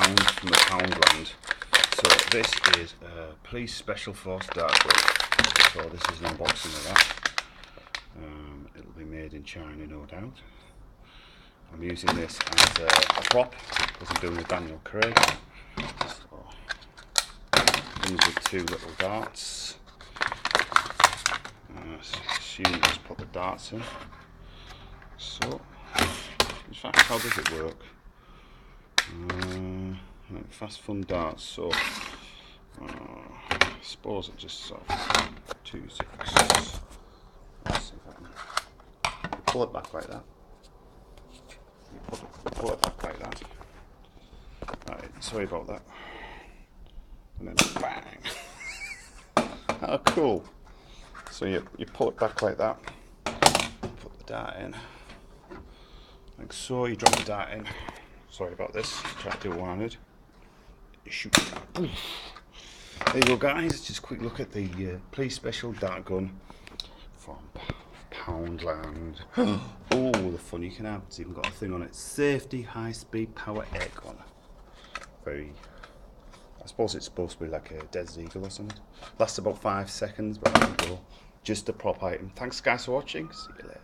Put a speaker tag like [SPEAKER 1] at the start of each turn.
[SPEAKER 1] £1 from the Poundland. So this is a Police Special Force dart gun. So this is an unboxing of that. It'll be made in China, no doubt. I'm using this as a prop because I'm doing the Daniel Craig. So, comes with two little darts. Assume you just put the darts in. So, in fact, how does it work? Fast fun darts. So, I suppose it just sort of 2 6. Let's see if I can pull it back like that. Pull it back like that. Right, sorry about that. And then bang! How cool! So you pull it back like that. Put the dart in, like so. You drop the dart in. Sorry about this. Try to do one-handed. You shoot. There you go, guys. Just a quick look at the Police Special dart gun from Poundland. Oh, the fun you can have. It's even got a thing on it. Safety, high speed, power air gun. Very, I suppose it's supposed to be like a Desert Eagle or something. Lasts about 5 seconds, but there you go. Just a prop item. Thanks guys for watching. See you later.